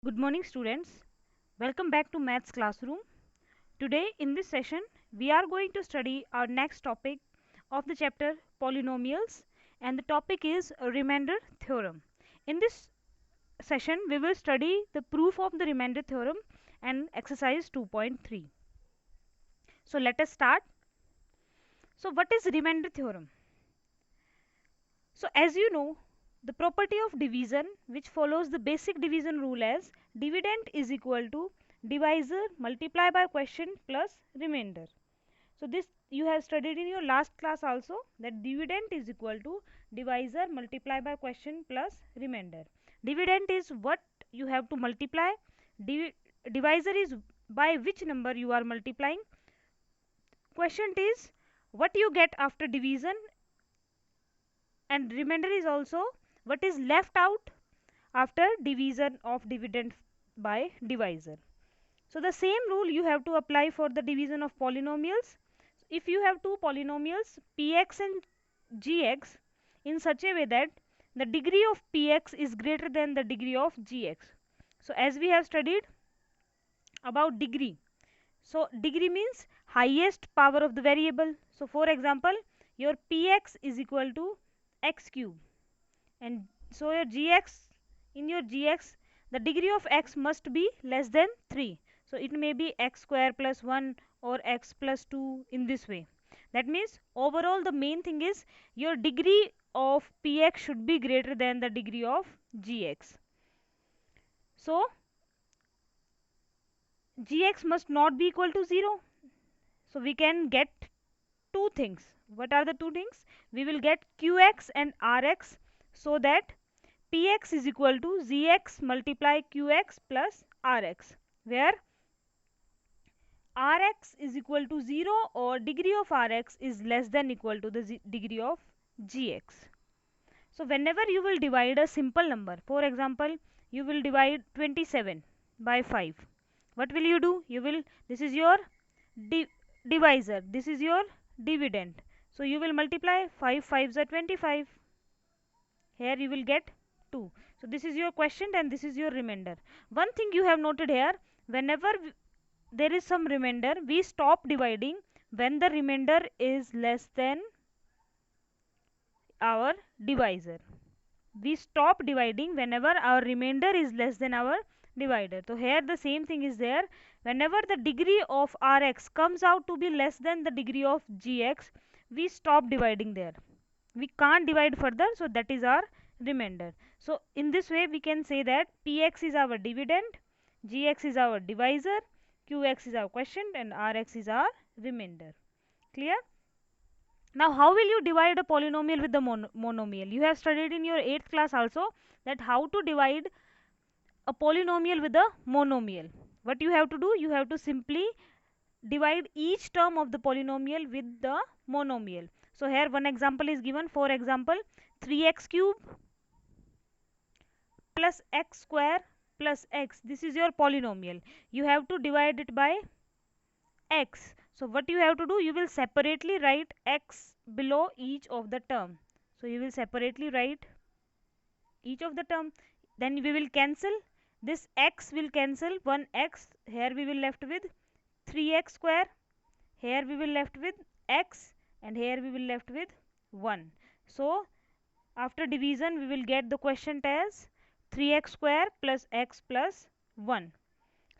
Good morning, students. Welcome back to Maths Classroom. Today, in this session, we are going to study our next topic of the chapter Polynomials, and the topic is a remainder theorem. In this session, we will study the proof of the remainder theorem and exercise 2.3. So, let us start. So, what is remainder theorem? So, as you know, the property of division, which follows the basic division rule as dividend is equal to divisor multiply by quotient plus remainder. So this you have studied in your last class also, that dividend is equal to divisor multiply by quotient plus remainder. Dividend is what you have to multiply, divisor is by which number you are multiplying, quotient is what you get after division, and remainder is also what is left out after division of dividend by divisor. So the same rule you have to apply for the division of polynomials. If you have two polynomials px and gx in such a way that the degree of px is greater than the degree of gx. So as we have studied about degree, so degree means highest power of the variable. So for example, your px is equal to x cube, and so your gx, in your gx the degree of x must be less than 3. So it may be x square plus 1 or x plus 2 in this way. That means overall the main thing is your degree of px should be greater than the degree of gx. So gx must not be equal to 0. So we can get two things. What are the two things? We will get qx and rx, so that px is equal to gx multiply qx plus rx, where rx is equal to 0 or degree of rx is less than equal to the degree of gx. So whenever you will divide a simple number, for example you will divide 27 by 5, what will you do? You will, this is your divisor, this is your dividend, so you will multiply 5 5s are 25, here you will get 2. So this is your quotient and this is your remainder. One thing you have noted here, whenever there is some remainder, we stop dividing when the remainder is less than our divisor. We stop dividing whenever our remainder is less than our divider. So here the same thing is there. Whenever the degree of rx comes out to be less than the degree of gx, we stop dividing there. We can't divide further, so that is our remainder. So in this way we can say that px is our dividend, gx is our divisor, qx is our quotient, and rx is our remainder. Clear? Now how will you divide a polynomial with the monomial? You have studied in your 8th class also that how to divide a polynomial with a monomial. What you have to do? You have to simply divide each term of the polynomial with the monomial. So here one example is given. For example, 3x cube plus x square plus x, this is your polynomial. You have to divide it by x. So what you have to do? You will separately write x below each of the term. So you will separately write each of the term. Then we will cancel. This x will cancel, 1x. Here we will left with 3x square. Here we will left with x, and here we will left with 1. So after division we will get the quotient as 3x square plus x plus 1.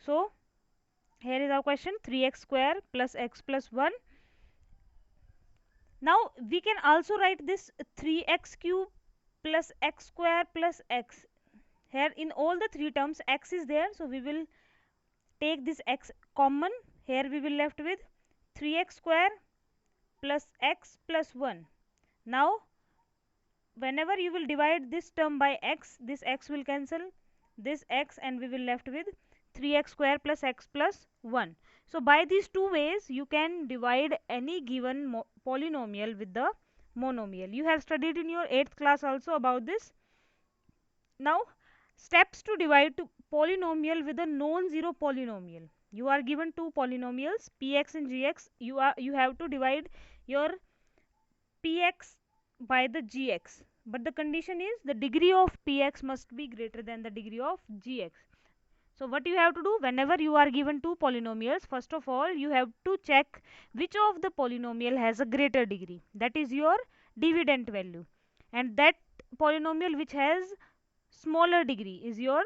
So here is our question, 3x square plus x plus 1. Now we can also write this 3x cube plus x square plus x. Here in all the three terms x is there, so we will take this x common. Here we will left with 3x square plus x plus 1. Now whenever you will divide this term by x, this x will cancel this x, and we will left with 3x square plus x plus 1. So by these two ways you can divide any given polynomial with the monomial. You have studied in your 8th class also about this. Now steps to divide to polynomial with a non-zero polynomial. You are given two polynomials px and gx. You have to divide your px by the gx, but the condition is the degree of px must be greater than the degree of gx. So what you have to do, whenever you are given two polynomials, first of all you have to check which of the polynomial has a greater degree. That is your dividend value, and that polynomial which has smaller degree is your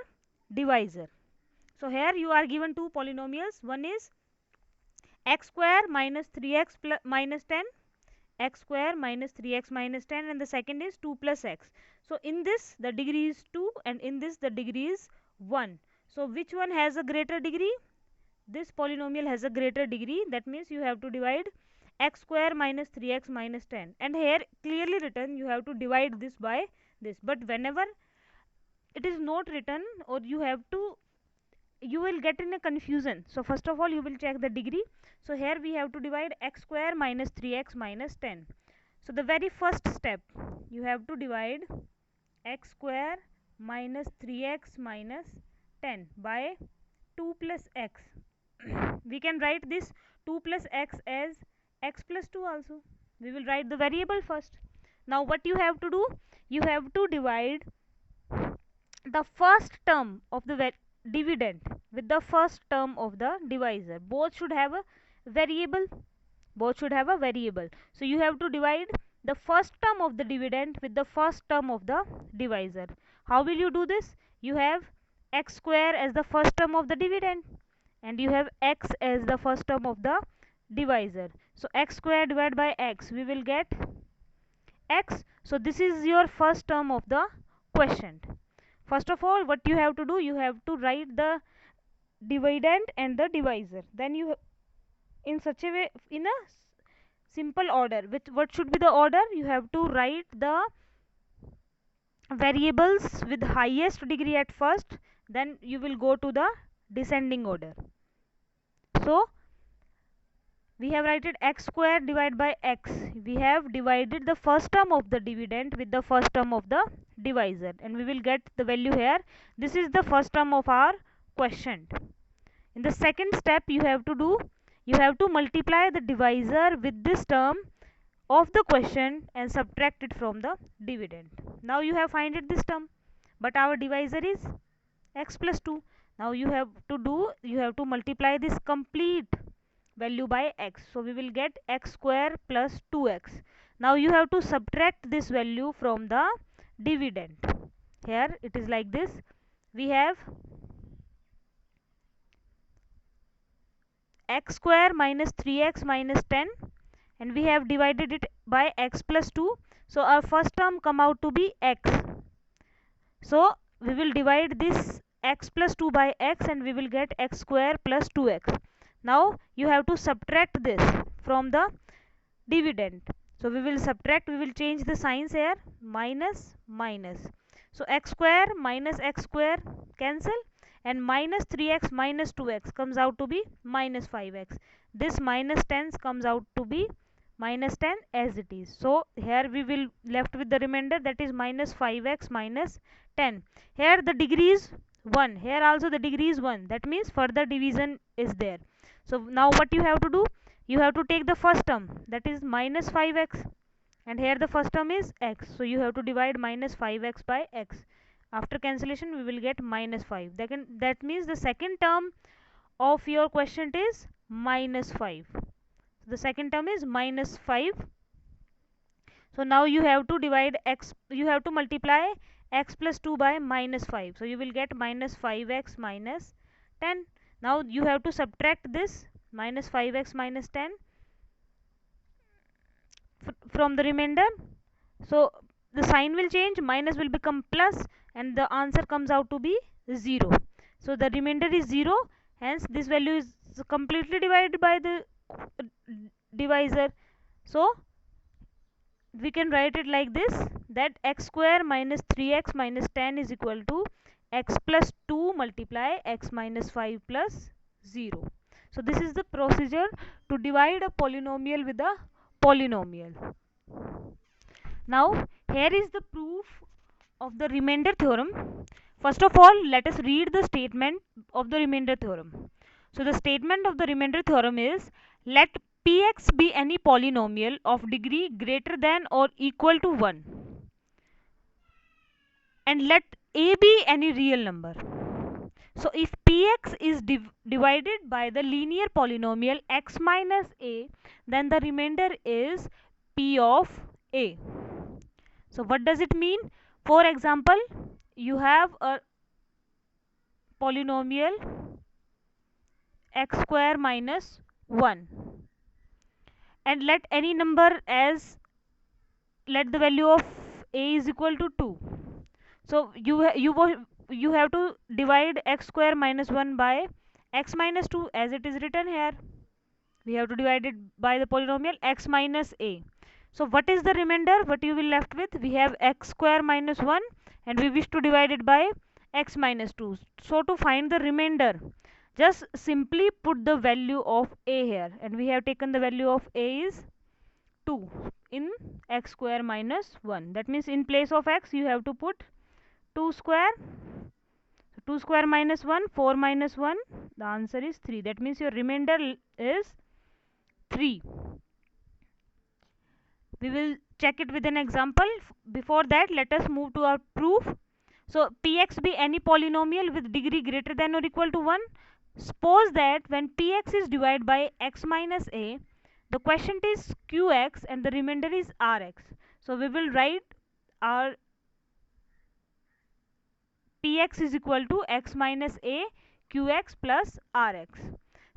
divisor. So here you are given two polynomials. One is x square minus 3x minus 10, x square minus 3x minus 10, and the second is 2 plus x. So in this the degree is 2 and in this the degree is 1. So which one has a greater degree? This polynomial has a greater degree. That means you have to divide x square minus 3x minus 10, and here clearly written you have to divide this by this, but whenever it is not written, or you will get in a confusion. So first of all you will check the degree. So here we have to divide x square minus 3x minus 10. So the very first step, you have to divide x square minus 3x minus 10 by 2 plus x. We can write this 2 plus x as x plus 2 also. We will write the variable first. Now what you have to do, you have to divide the first term of the dividend with the first term of the divisor. Both should have a variable. So you have to divide the first term of the dividend with the first term of the divisor. How will you do this? You have x square as the first term of the dividend and you have x as the first term of the divisor. So x square divided by x, we will get x. So this is your first term of the quotient. First of all what you have to do, you have to write the dividend and the divisor. Then you in such a way, in a simple order. With what should be the order? You have to write the variables with highest degree at first, then you will go to the descending order. So we have written x square divided by x. We have divided the first term of the dividend with the first term of the divisor, and we will get the value here. This is the first term of our quotient. In the second step you have to do, you have to multiply the divisor with this term of the quotient and subtract it from the dividend. Now you have find it this term, but our divisor is x plus 2. Now you have to multiply this complete value by x. So we will get x square plus 2x. Now you have to subtract this value from the dividend. Here it is like this. We have x square minus 3x minus 10 and we have divided it by x plus 2. So our first term come out to be x. So we will divide this x plus 2 by x and we will get x square plus 2x. Now you have to subtract this from the dividend. So we will subtract, we will change the signs here, minus minus. So x square minus x square cancel, and minus 3x minus 2x comes out to be minus 5x. This minus 10 comes out to be minus 10 as it is. So here we will left with the remainder, that is minus 5x minus 10. Here the degree is 1, here also the degree is 1, that means further division is there. So now what you have to do, you have to take the first term, that is minus 5x, and here the first term is x. So you have to divide minus 5x by x. After cancellation we will get minus 5. That means the second term of your quotient is minus 5. The second term is minus 5. So now you have to divide x, you have to multiply x plus 2 by minus 5. So you will get minus 5x minus 10. Now you have to subtract this minus 5x minus 10 from the remainder. So the sign will change, minus will become plus, and the answer comes out to be 0. So the remainder is 0, hence this value is completely divided by the divisor. So we can write it like this, that x square minus 3x minus 10 is equal to x plus 2 multiply x minus 5 plus 0. So this is the procedure to divide a polynomial with a polynomial. Now here is the proof of the remainder theorem. First of all, let us read the statement of the remainder theorem. So the statement of the remainder theorem is, let px be any polynomial of degree greater than or equal to 1, and let a be any real number. So if px is divided by the linear polynomial x minus a, then the remainder is p of a. So what does it mean? For example, you have a polynomial x square minus 1, and let any number as, let the value of a is equal to 2. So you have to divide x square minus 1 by x minus 2 as it is written here. We have to divide it by the polynomial x minus a. So what is the remainder? What you will left with? We have x square minus 1 and we wish to divide it by x minus 2. So to find the remainder, just simply put the value of a here, and we have taken the value of a is 2 in x square minus 1. That means in place of x you have to put 2 square. So 2 square minus 1, 4 minus 1, the answer is 3. That means your remainder is 3. We will check it with an example. Before that, let us move to our proof. So px be any polynomial with degree greater than or equal to 1. Suppose that when px is divided by x minus a, the quotient is qx and the remainder is rx. So we will write our px is equal to x minus a qx plus rx.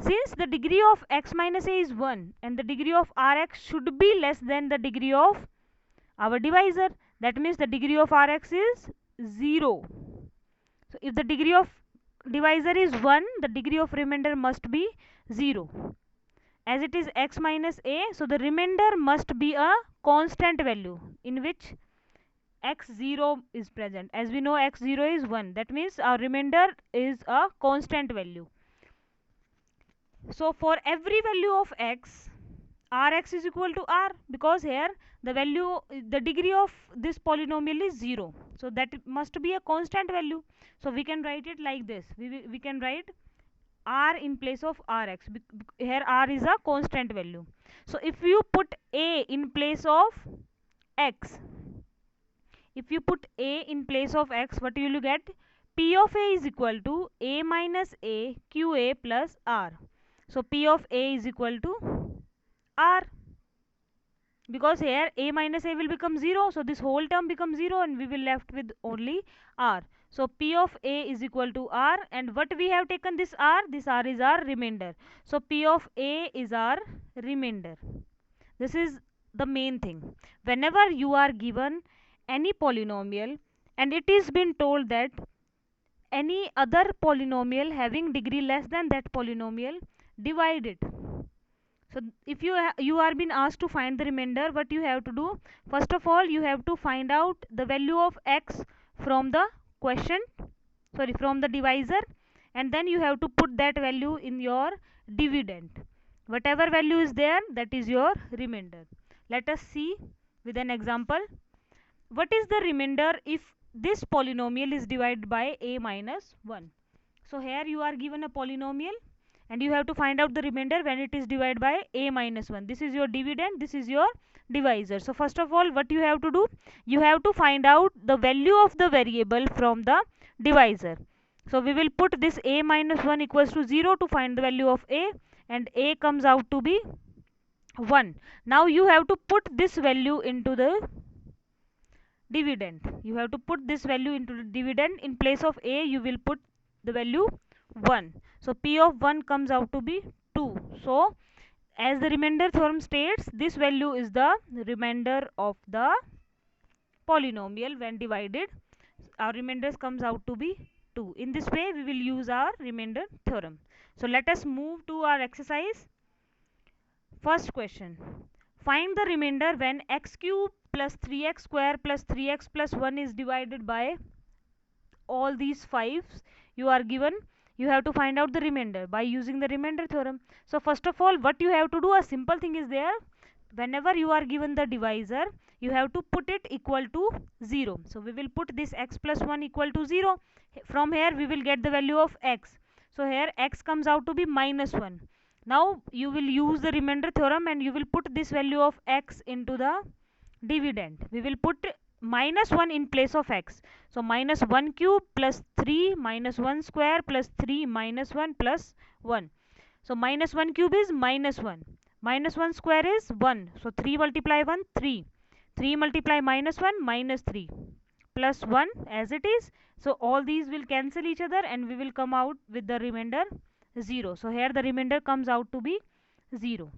Since the degree of x minus a is 1 and the degree of rx should be less than the degree of our divisor, that means the degree of rx is 0. So if the degree of divisor is 1, the degree of remainder must be 0. As it is x minus a, so the remainder must be a constant value in which x0 is present. As we know, x0 is 1. That means our remainder is a constant value. So for every value of x, rx is equal to r, because here the degree of this polynomial is 0. So that must be a constant value. So we can write it like this. We can write r in place of rx. Here r is a constant value. So if you put a in place of x, what will you get? P of a is equal to a minus a qa plus r. So P of a is equal to r, because here a minus a will become 0, so this whole term becomes 0 and we will left with only r. So P of a is equal to r, and what we have taken this r is our remainder. So P of a is our remainder. This is the main thing. Whenever you are given any polynomial and it is been told that any other polynomial having degree less than that polynomial, divide it. So if you are being asked to find the remainder, what you have to do? First of all, you have to find out the value of x from the from the divisor, and then you have to put that value in your dividend. Whatever value is there, that is your remainder. Let us see with an example. What is the remainder if this polynomial is divided by a minus 1? So here you are given a polynomial and you have to find out the remainder when it is divided by a minus 1. This is your dividend, this is your divisor. So first of all, what you have to do? You have to find out the value of the variable from the divisor. So we will put this a minus 1 equals to 0 to find the value of a, and a comes out to be 1. Now you have to put this value into the dividend. You have to put this value into the dividend. In place of a, you will put the value 1. So P of 1 comes out to be 2. So as the remainder theorem states, this value is the remainder of the polynomial when divided. Our remainder comes out to be 2. In this way, we will use our remainder theorem. So let us move to our exercise. First question. Find the remainder when x cube plus 3x square plus 3x plus 1 is divided by all these 5s you are given. You have to find out the remainder by using the remainder theorem. So first of all, what you have to do, a simple thing is there. Whenever you are given the divisor, you have to put it equal to 0. So we will put this x plus 1 equal to 0. From here we will get the value of x. So here x comes out to be minus 1. Now you will use the remainder theorem and you will put this value of x into the dividend. We will put minus 1 in place of x. So minus 1 cube plus 3 minus 1 square plus 3 minus 1 plus 1. So minus 1 cube is minus 1. Minus 1 square is 1. So 3 multiply 1, 3. 3 multiply minus 1, minus 3. Plus 1 as it is. So all these will cancel each other and we will come out with the remainder 0. So here the remainder comes out to be 0.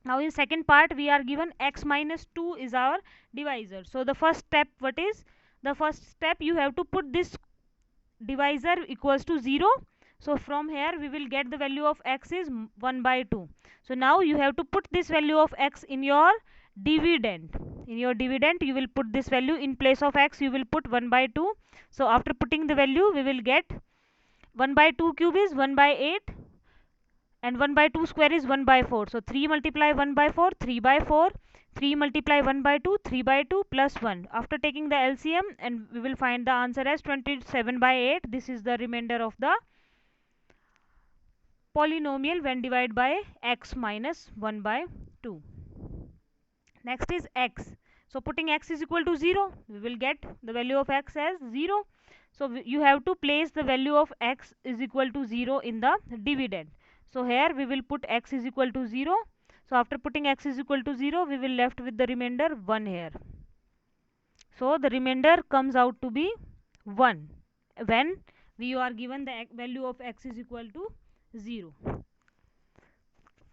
Now in second part we are given x minus 2 is our divisor. So the first step, what is the first step? You have to put this divisor equals to 0. So from here we will get the value of x is 1 by 2. So now you have to put this value of x in your dividend. In your dividend you will put this value in place of x, you will put 1 by 2. So after putting the value we will get 1 by 2 cube is 1 by 8 and 1 by 2 square is 1 by 4. So 3 multiply 1 by 4, 3 by 4. 3 multiply 1 by 2, 3 by 2 plus 1. After taking the LCM, and we will find the answer as 27 by 8. This is the remainder of the polynomial when divided by x minus 1 by 2. Next is x. So putting x is equal to 0, we will get the value of x as 0. So you have to place the value of x is equal to 0 in the dividend. So here we will put x is equal to 0. So after putting x is equal to 0, we will left with the remainder 1 here. So the remainder comes out to be 1 when we are given the value of x is equal to 0.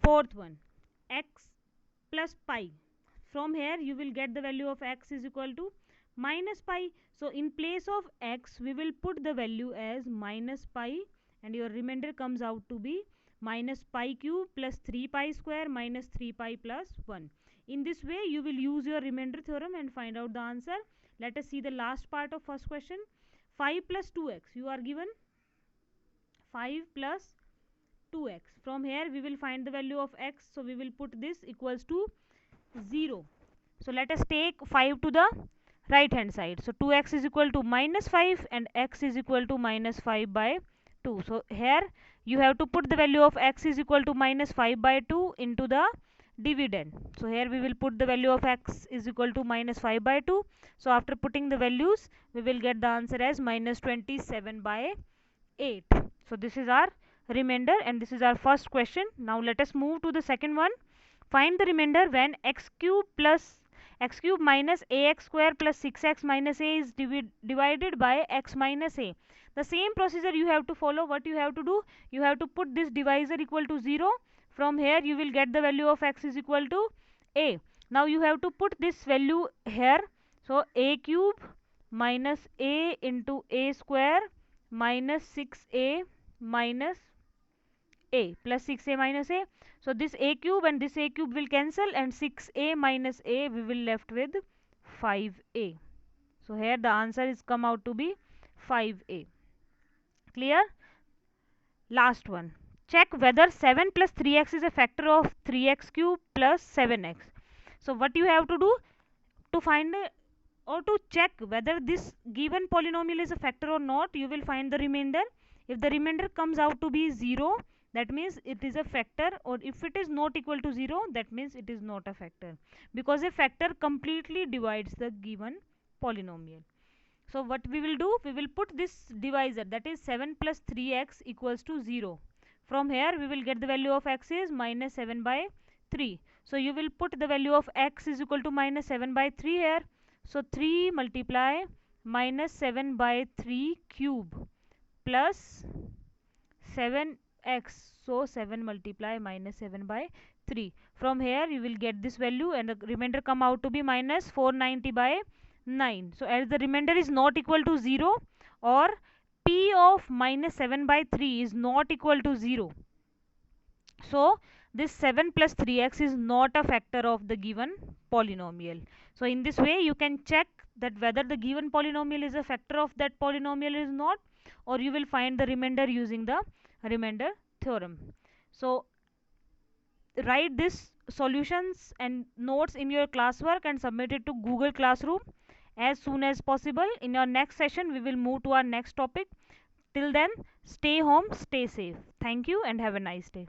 Fourth one, x plus pi. From here you will get the value of x is equal to minus pi. So in place of x we will put the value as minus pi and your remainder comes out to be minus pi cube plus 3 pi square minus 3 pi plus 1. In this way you will use your remainder theorem and find out the answer. Let us see the last part of first question. 5 plus 2x, you are given 5 plus 2x. From here we will find the value of x, so we will put this equals to 0. So let us take 5 to the right hand side. So 2x is equal to minus 5 and x is equal to minus 5 by 2. So here you have to put the value of x is equal to minus 5 by 2 into the dividend. So here we will put the value of x is equal to minus 5 by 2. So after putting the values we will get the answer as minus 27 by 8. So this is our remainder and this is our first question. Now let us move to the second one. Find the remainder when x cube minus ax square plus 6x minus a is divided by x minus a. The same procedure you have to follow. What you have to do? You have to put this divisor equal to 0. From here you will get the value of x is equal to a. Now you have to put this value here. So a cube minus a into a square minus 6a minus a plus 6a minus a. So this a cube and this a cube will cancel and 6a minus a we will left with 5a. So here the answer is come out to be 5a. Clear? Last one. Check whether 7 plus 3x is a factor of 3x cube plus 7x. So what you have to do to find or to check whether this given polynomial is a factor or not, you will find the remainder. If the remainder comes out to be 0, that means it is a factor, or if it is not equal to 0, that means it is not a factor, because a factor completely divides the given polynomial. So what we will do, we will put this divisor, that is 7 plus 3x equals to 0. From here we will get the value of x is minus 7 by 3. So you will put the value of x is equal to minus 7 by 3 here. So 3 multiply minus 7 by 3 cube plus 7x. So 7 multiply minus 7 by 3. From here you will get this value and the remainder come out to be minus 490 by 9. So as the remainder is not equal to 0, or p of minus 7 by 3 is not equal to 0, so this 7 plus 3x is not a factor of the given polynomial. So in this way you can check that whether the given polynomial is a factor of that polynomial is not, or you will find the remainder using the remainder theorem. So write this solutions and notes in your classwork and submit it to Google Classroom as soon as possible. In our next session we will move to our next topic. Till then, stay home, stay safe. Thank you and have a nice day.